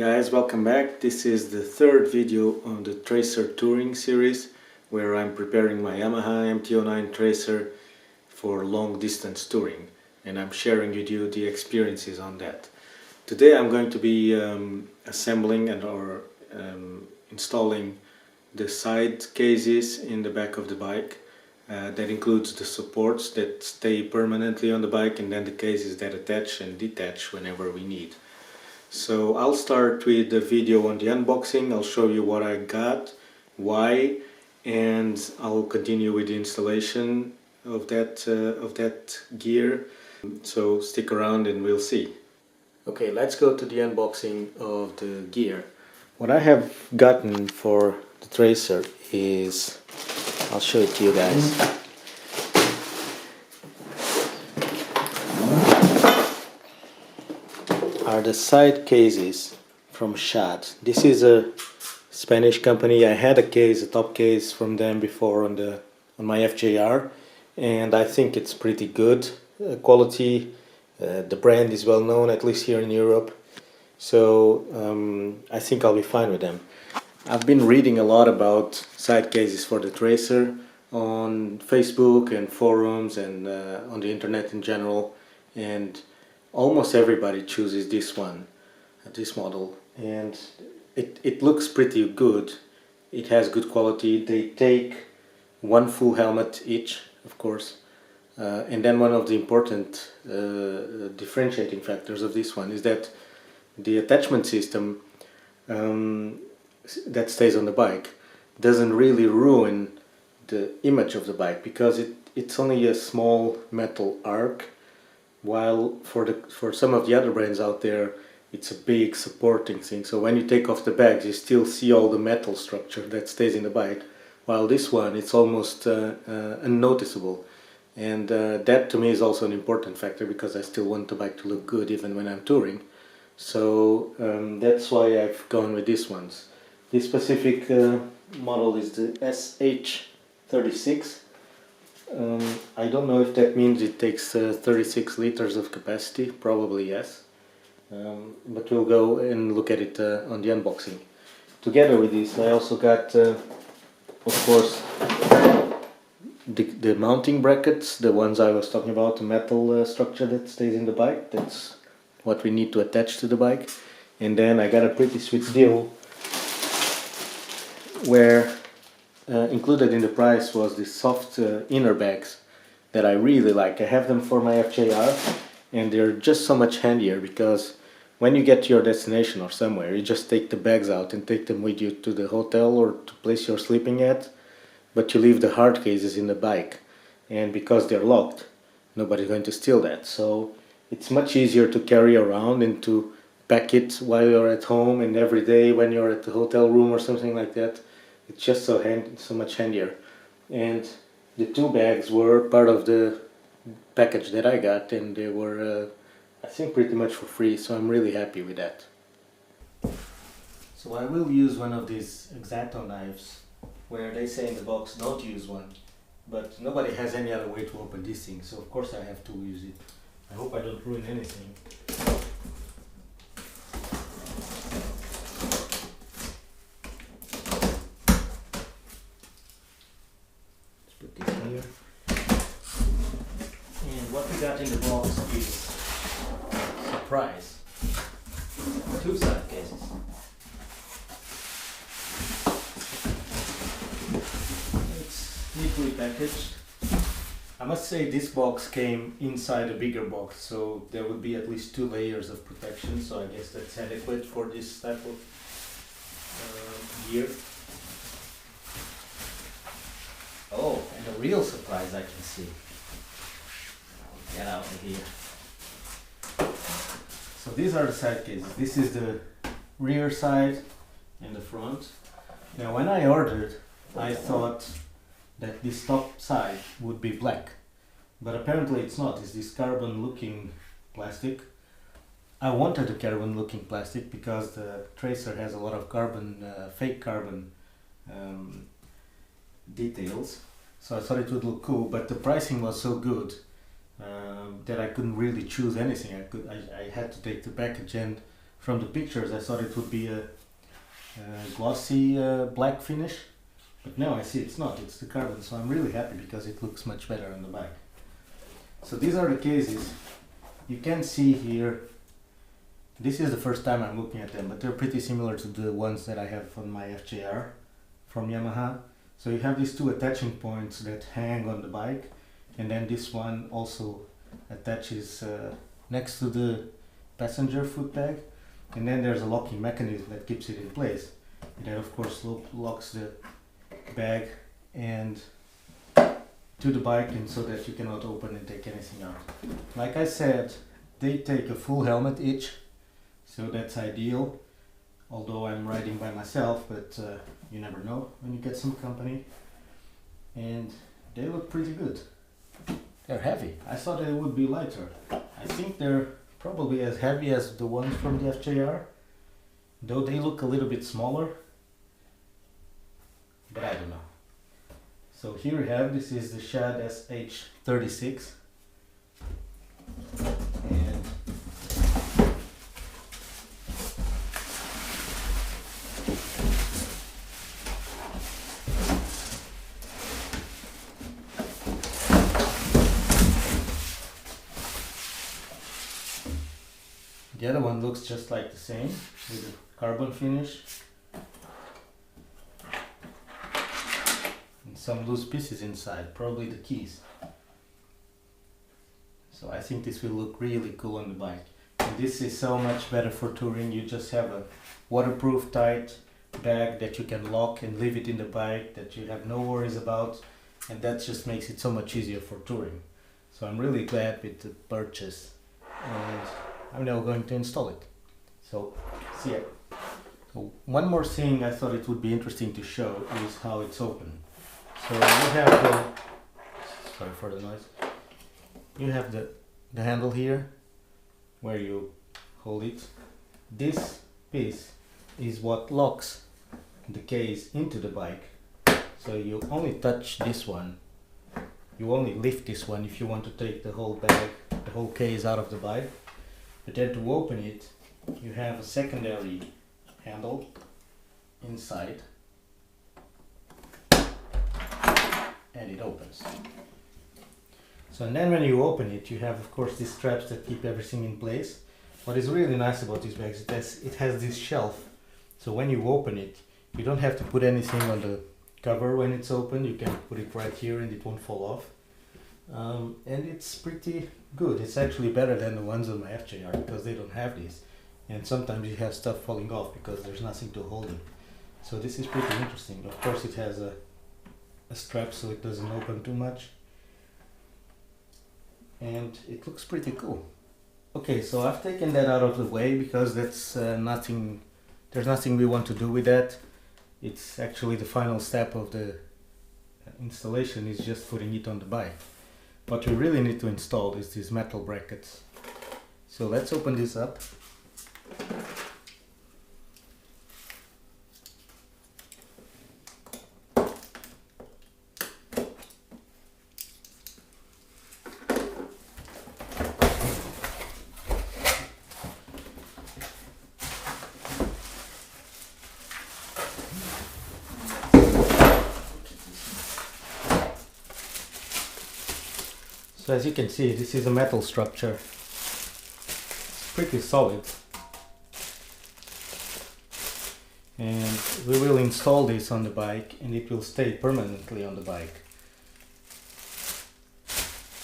guys, welcome back. This is the third video on the Tracer touring series where I'm preparing my Yamaha MT-09 Tracer for long distance touring, and I'm sharing with you the experiences on that. Today I'm going to be assembling or installing the side cases in the back of the bike. That includes the supports that stay permanently on the bike and then the cases that attach and detach whenever we need. So I'll start with the video on the unboxing. I'll show you what I got, why, and I'll continue with the installation of that gear. So stick around and we'll see. Okay, let's go to the unboxing of the gear. What I have gotten for the Tracer is, I'll show it to you guys. Are the side cases from Shad. This is a Spanish company. I had a top case from them before on my FJR, and I think it's pretty good quality. The brand is well known, at least here in Europe, so I think I'll be fine with them. I've been reading a lot about side cases for the Tracer on Facebook and forums and on the internet in general, and almost everybody chooses this one, this model, and it looks pretty good. It has good quality. They take one full helmet each, of course, and then one of the important differentiating factors of this one is that the attachment system that stays on the bike doesn't really ruin the image of the bike, because it's only a small metal arc, while for some of the other brands out there it's a big supporting thing. So when you take off the bags you still see all the metal structure that stays in the bike, while this one it's almost unnoticeable, and that to me is also an important factor, because I still want the bike to look good even when I'm touring. So that's why I've gone with these ones. This specific model is the SH36. I don't know if that means it takes 36 liters of capacity, probably yes, but we'll go and look at it on the unboxing. Together with this I also got, of course, the mounting brackets, the ones I was talking about, the metal structure that stays in the bike. That's what we need to attach to the bike. And then I got a pretty sweet deal where included in the price was the soft inner bags that I really like. I have them for my FJR, and they're just so much handier, because when you get to your destination or somewhere, you just take the bags out and take them with you to the hotel or to place you're sleeping at, but you leave the hard cases in the bike, and because they're locked, nobody's going to steal that. So it's much easier to carry around and to pack it while you're at home and every day when you're at the hotel room or something like that. It's just so much handier. And the two bags were part of the package that I got, and they were I think pretty much for free, so I'm really happy with that. So I will use one of these X-Acto knives, where they say in the box don't use one, but nobody has any other way to open this thing, so of course I have to use it. I hope I don't ruin anything. What we got in the box is surprise. Two side cases. It's neatly packaged. I must say this box came inside a bigger box, so there would be at least 2 layers of protection, so I guess that's adequate for this type of gear. Oh, and a real surprise I can see. Get out of here. So these are the side cases. This is the rear side and the front. Now when I ordered, I thought that this top side would be black, but apparently it's not. It's this carbon looking plastic. I wanted a carbon looking plastic because the Tracer has a lot of carbon, fake carbon details, so I thought it would look cool, but the pricing was so good that I couldn't really choose anything. I had to take the package, and From the pictures I thought it would be a glossy black finish, but now I see it's not, it's the carbon, so I'm really happy because it looks much better on the bike. So these are the cases. You can see here, this is the first time I'm looking at them, but they're pretty similar to the ones that I have on my FJR from Yamaha. So you have these two attaching points that hang on the bike, and then this one also attaches next to the passenger foot peg, and then there's a locking mechanism that keeps it in place. And that of course locks the bag and to the bike, and so that you cannot open and take anything out. Like I said, they take a full helmet each, so that's ideal, although I'm riding by myself, but you never know when you get some company. And they look pretty good. They're heavy. I thought they would be lighter. I think they're probably as heavy as the ones from the FJR, though they look a little bit smaller, but I don't know. So here we have, this is the Shad SH36, and the other one looks just like the same, with a carbon finish and some loose pieces inside, probably the keys. So I think this will look really cool on the bike. And this is so much better for touring. You just have a waterproof tight bag that you can lock and leave it in the bike, that you have no worries about, and that just makes it so much easier for touring. So I'm really glad with the purchase, and I'm now going to install it. So, see ya. So one more thing I thought it would be interesting to show is how it's open. So you have the, sorry for the noise, you have the handle here where you hold it. This piece is what locks the case into the bike. So you only touch this one, you only lift this one if you want to take the whole bag, the whole case out of the bike. But then to open it, you have a secondary handle inside, and it opens. So and then when you open it, you have of course these straps that keep everything in place. What is really nice about these bags is it has this shelf, so when you open it, you don't have to put anything on the cover when it's open. You can put it right here and it won't fall off. And it's pretty good. It's actually better than the ones on my FJR because they don't have these, and sometimes you have stuff falling off because there's nothing to hold it. So this is pretty interesting. Of course it has a strap so it doesn't open too much, and it looks pretty cool. Okay, so I've taken that out of the way because that's nothing, there's nothing we want to do with that. It's actually the final step of the installation, is just putting it on the bike. What we really need to install is these metal brackets. So let's open this up. So as you can see, this is a metal structure. It's pretty solid. And we will install this on the bike, and it will stay permanently on the bike.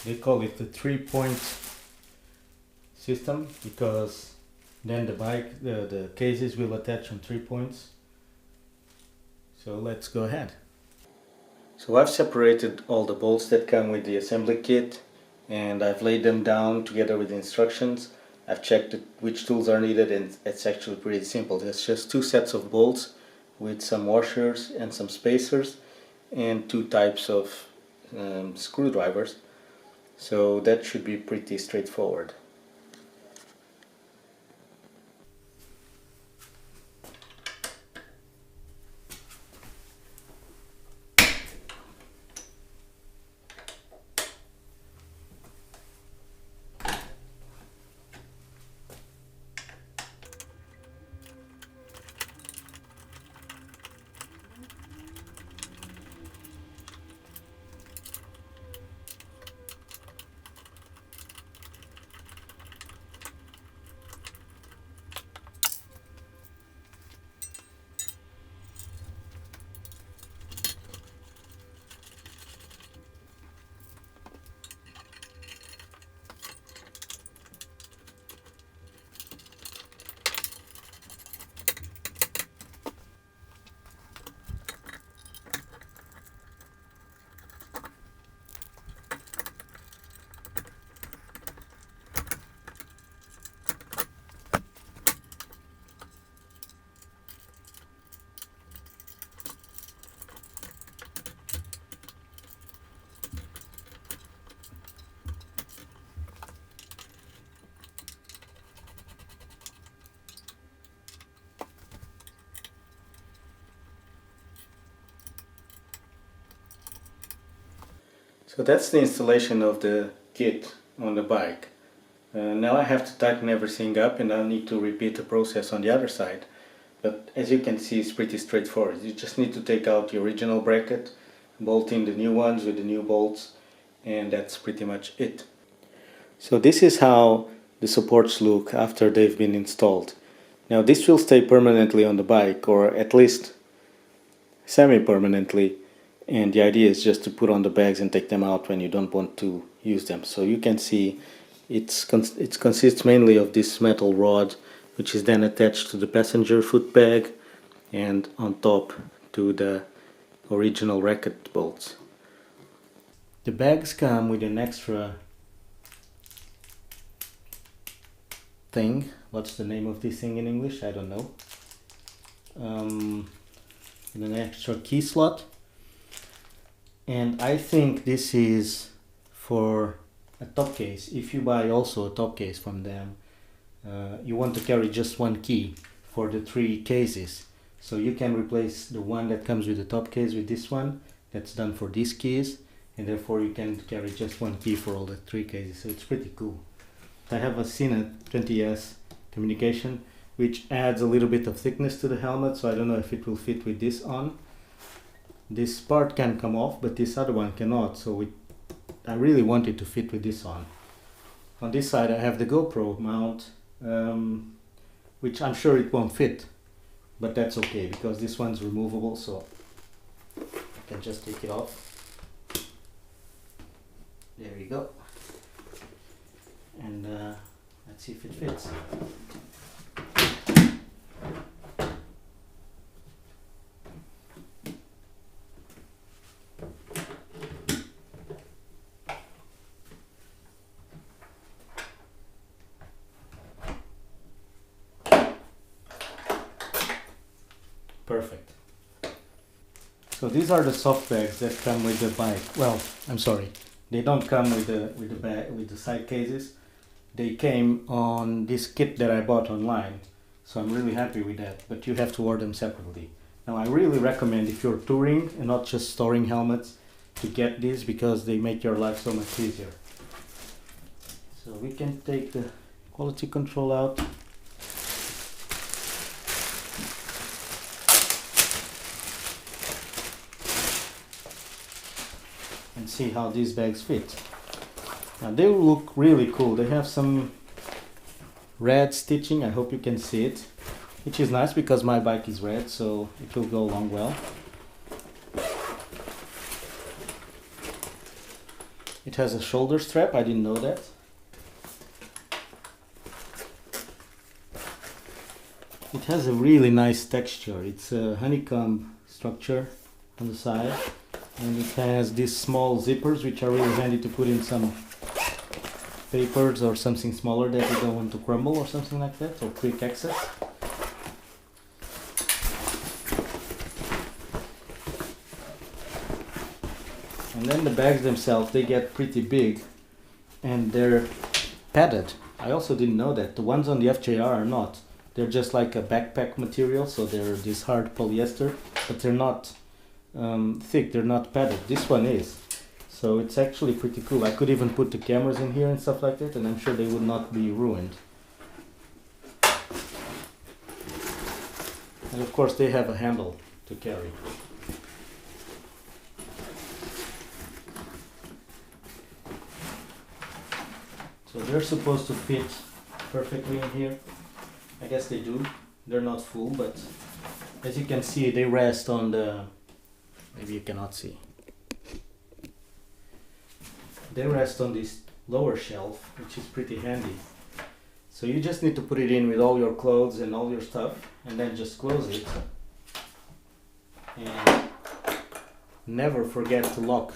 They call it the 3-point system because then the bike, the cases will attach on 3 points. So let's go ahead. So I've separated all the bolts that come with the assembly kit, and I've laid them down together with the instructions. I've checked which tools are needed, and it's actually pretty simple. There's just 2 sets of bolts with some washers and some spacers, and 2 types of screwdrivers. So that should be pretty straightforward. So that's the installation of the kit on the bike. Now I have to tighten everything up, and I'll need to repeat the process on the other side. But as you can see, it's pretty straightforward. You just need to take out the original bracket, bolt in the new ones with the new bolts, and that's pretty much it. So this is how the supports look after they've been installed. Now this will stay permanently on the bike, or at least semi-permanently, and the idea is just to put on the bags and take them out when you don't want to use them. So you can see it consists mainly of this metal rod, which is then attached to the passenger foot bag and on top to the original racket bolts. The bags come with an extra thing. What's the name of this thing in English? I don't know. An extra key slot, and I think this is for a top case. If you buy also a top case from them, you want to carry just one key for the 3 cases, so you can replace the one that comes with the top case with this one that's done for these keys, and therefore you can carry just one key for all the 3 cases. So it's pretty cool. I have a Cine 20S communication, which adds a little bit of thickness to the helmet, so I don't know if it will fit with this on. This part can come off, but this other one cannot, so I really want it to fit with this on. On this side I have the GoPro mount, which I'm sure it won't fit, but that's okay because this one's removable, so I can just take it off. There you go. And let's see if it fits. Perfect. So these are the soft bags that come with the bike. Well, I'm sorry, they don't come with the side cases. They came on this kit that I bought online, so I'm really happy with that. But you have to order them separately. Now I really recommend, if you're touring and not just storing helmets, to get these because they make your life so much easier. So we can take the quality control out. And see how these bags fit. Now they look really cool. They have some red stitching. I hope you can see it, which is nice because my bike is red, so it will go along well. It has a shoulder strap. I didn't know that. It has a really nice texture. It's a honeycomb structure on the side, and it has these small zippers which are really handy to put in some papers or something smaller that you don't want to crumble or something like that, or quick access. And then the bags themselves, they get pretty big and they're padded. I also didn't know that. The ones on the FJR are not. They're just like a backpack material, so they're this hard polyester, but they're not thick, they're not padded. This one is. So it's actually pretty cool. I could even put the cameras in here and stuff like that, and I'm sure they would not be ruined. And of course they have a handle to carry. So they're supposed to fit perfectly in here. I guess they do. They're not full, but as you can see, they rest on the... Maybe you cannot see. They rest on this lower shelf, which is pretty handy. So you just need to put it in with all your clothes and all your stuff, and then just close it. And never forget to lock.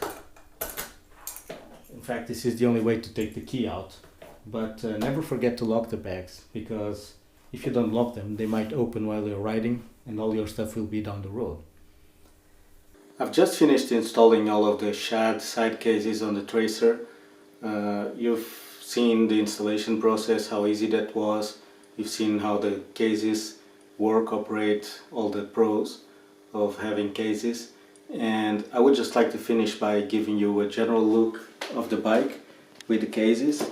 In fact, this is the only way to take the key out. But never forget to lock the bags, because if you don't lock them, they might open while you're riding and all your stuff will be down the road. I've just finished installing all of the Shad side cases on the Tracer. You've seen the installation process, how easy that was. You've seen how the cases work, operate, all the pros of having cases. and I would just like to finish by giving you a general look of the bike with the cases.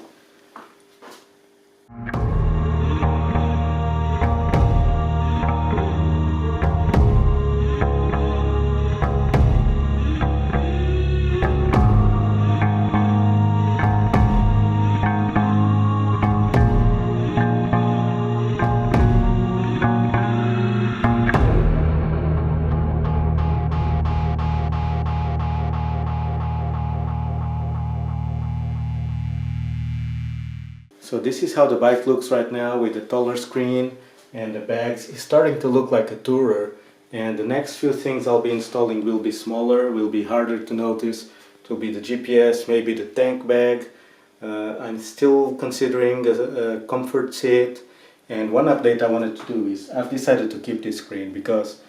So this is how the bike looks right now with the taller screen and the bags. It's starting to look like a tourer, and the next few things I'll be installing will be smaller, will be harder to notice. It will be the GPS, maybe the tank bag. I'm still considering a comfort seat, and one update I wanted to do is I've decided to keep this screen because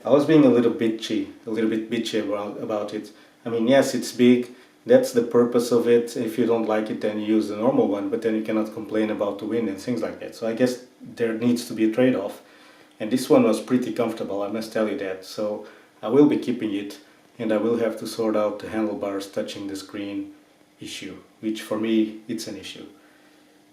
I was being a little bit bitchy about it. I mean, yes, it's big. That's the purpose of it. If you don't like it, then you use the normal one, but then you cannot complain about the wind and things like that. So I guess there needs to be a trade-off. And this one was pretty comfortable, I must tell you that. So I will be keeping it, and I will have to sort out the handlebars touching the screen issue, which for me, it's an issue.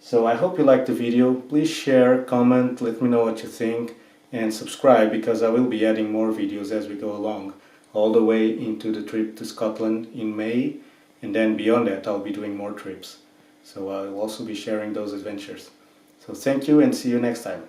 So I hope you liked the video. Please share, comment, let me know what you think, and subscribe because I will be adding more videos as we go along, all the way into the trip to Scotland in May. And then beyond that, I'll be doing more trips. So I'll also be sharing those adventures. So thank you and see you next time.